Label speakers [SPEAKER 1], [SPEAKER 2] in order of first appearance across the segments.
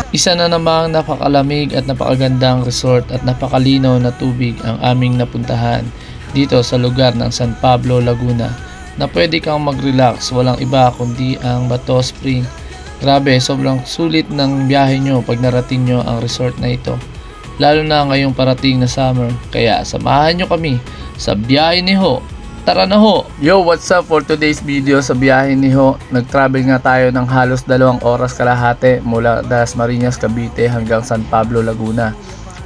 [SPEAKER 1] Isa na namang napakalamig at napakagandang resort at napakalinaw na tubig ang aming napuntahan dito sa lugar ng San Pablo, Laguna, na pwede kang mag-relax, walang iba kundi ang Bato Spring. Grabe, sobrang sulit ng biyahe nyo pag narating nyo ang resort na ito, lalo na ngayong parating na summer. Kaya samahan nyo kami sa biyahe ni Ho. Tara na ho! Yo, what's up for today's video sa biyahe ni Ho? Nag-travel nga tayo ng halos 2 oras kalahati mula Dasmariñas, Cavite hanggang San Pablo, Laguna.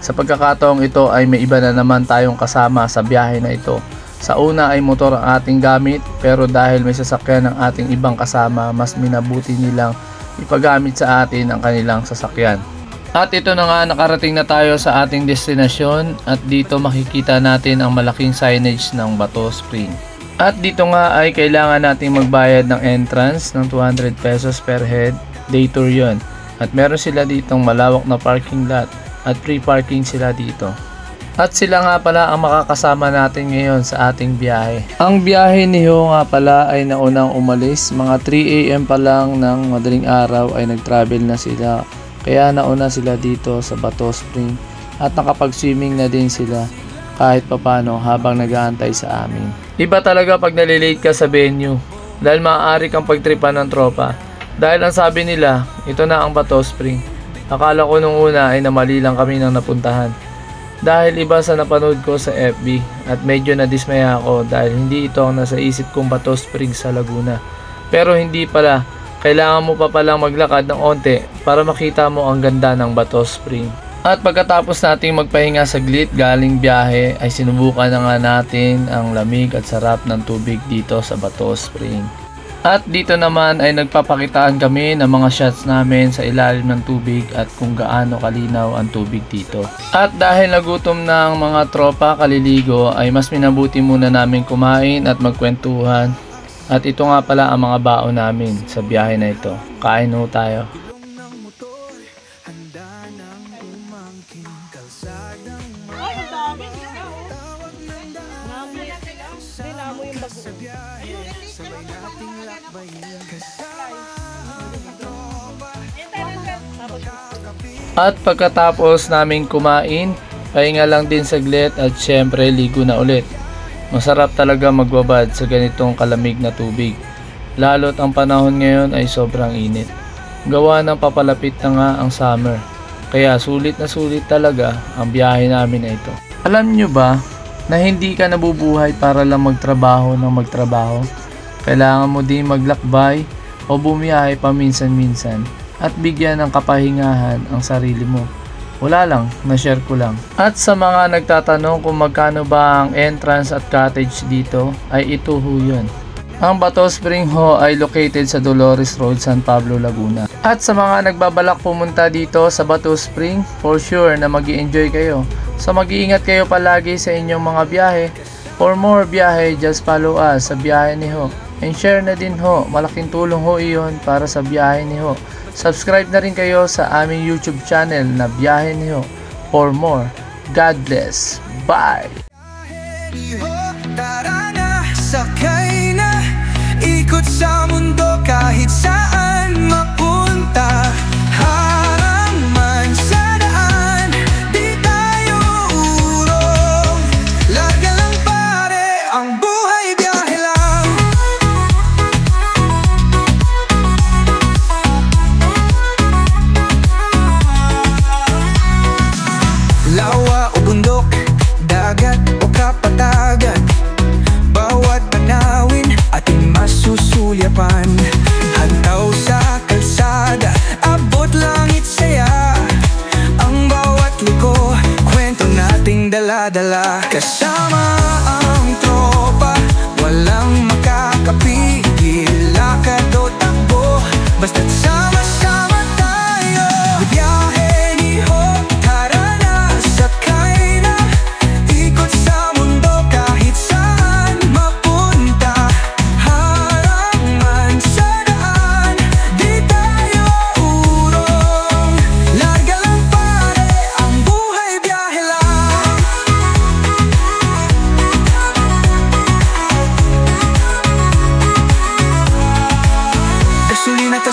[SPEAKER 1] Sa pagkakataong ito ay may iba na naman tayong kasama sa biyahe na ito. Sa una ay motor ang ating gamit, pero dahil may sasakyan ng ating ibang kasama, mas minabuti nilang ipagamit sa atin ang kanilang sasakyan. At ito na nga, nakarating na tayo sa ating destinasyon at dito makikita natin ang malaking signage ng Bato Spring. At dito nga ay kailangan nating magbayad ng entrance ng 200 pesos per head. Day tour yon. At meron sila ditong malawak na parking lot at free parking sila dito. At sila nga pala ang makakasama natin ngayon sa ating biyahe. Ang biyahe ni Ho nga pala ay naunang umalis. Mga 3 AM pa lang ng madaling araw ay nag-travel na sila. Kaya nauna sila dito sa Bato Spring at nakapag-swimming na din sila kahit papano habang nag-aantay sa amin. Iba talaga pag nalilate ka sa venue dahil maaari kang pagtripan ng tropa. Dahil ang sabi nila, ito na ang Bato Spring. Akala ko nung una ay namali lang kami ng napuntahan. Dahil iba sa napanood ko sa FB at medyo nadismaya ako dahil hindi ito ang nasa isip kong Bato Spring sa Laguna. Pero hindi pala. Kailangan mo pa palang maglakad ng onte para makita mo ang ganda ng Bato Spring. At pagkatapos nating magpahinga saglit galing biyahe ay sinubukan na nga natin ang lamig at sarap ng tubig dito sa Bato Spring. At dito naman ay nagpapakitaan kami ng mga shots namin sa ilalim ng tubig at kung gaano kalinaw ang tubig dito. At dahil nagutom ng mga tropa kaliligo ay mas minabuti muna namin kumain at magkwentuhan. At ito nga pala ang mga baon namin sa biyahe na ito. Kain ho tayo. At pagkatapos namin kumain, pahinga lang din saglit at syempre ligo na ulit. Masarap talaga magbabad sa ganitong kalamig na tubig. Lalo't ang panahon ngayon ay sobrang init. Gawa ng papalapit na nga ang summer. Kaya sulit na sulit talaga ang biyahe namin na ito. Alam nyo ba na hindi ka nabubuhay para lang magtrabaho ng magtrabaho? Kailangan mo din maglakbay o bumiyahe paminsan-minsan at bigyan ng kapahingahan ang sarili mo. Wala lang, na-share ko lang. At sa mga nagtatanong kung magkano ba ang entrance at cottage dito, ay ito ho yun. Ang Bato Spring ho ay located sa Dolores Road, San Pablo, Laguna. At sa mga nagbabalak pumunta dito sa Bato Spring, for sure na mag-i-enjoy kayo. So mag-iingat kayo palagi sa inyong mga biyahe. For more biyahe, just follow us sa biyahe ni Ho. And share na din ho, malaking tulong ho iyon para sa biyahe ni Ho. Subscribe na rin kayo sa aming YouTube channel na Biyahe ni Ho for more. God bless. Bye! Tara na, sakay na, ikot sa mundo kahit saan mapunta. Harang man sa daan, di tayo urong. Larga lang pare, ang buhay biyahe lang. Lawa o bundok, dagat o kapatagan, bawat tanawin ating masusulyapan. Hantaw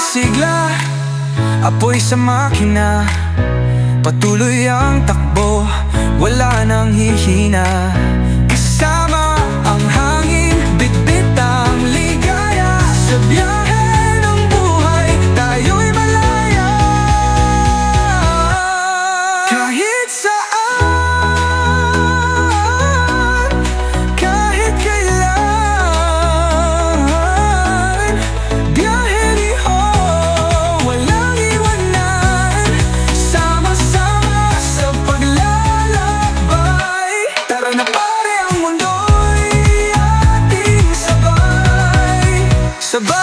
[SPEAKER 2] sigla, apoy sa makina, patuloy ang takbo, wala nang hihina. Kasama ang hangin, bitbit ang ligaya. Sa biyahe ng buhay, tayo'y malaya. Kahit saan, kahit kailan, biyahe ni Ho, walang iwanan. Sama-sama sa paglalakbay, tara na pare, ang mundo'y ating sabay. Sabay.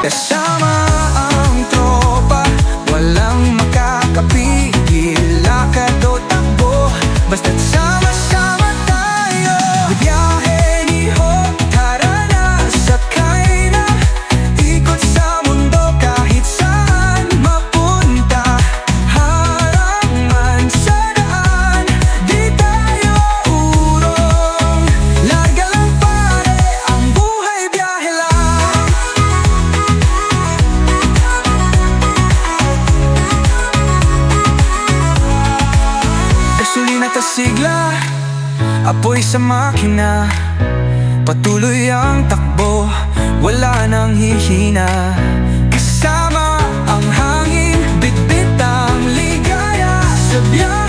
[SPEAKER 2] Kasama ang tropa, walang makakapigil. Lakad o takbo, basta't sama-sama tayo. Biyahe ni Ho, tara na, sakay na. Ikot sa mundo kahit saan mapunta. Harang man sa daan, di tayo urong. Larga lang pare, ang buhay biyahe lang. Gasolina at sigla, apoy sa makina, patuloy ang takbo, wala nang hihina. Kasama ang hangin, bitbit ang ligaya. Sa biyahe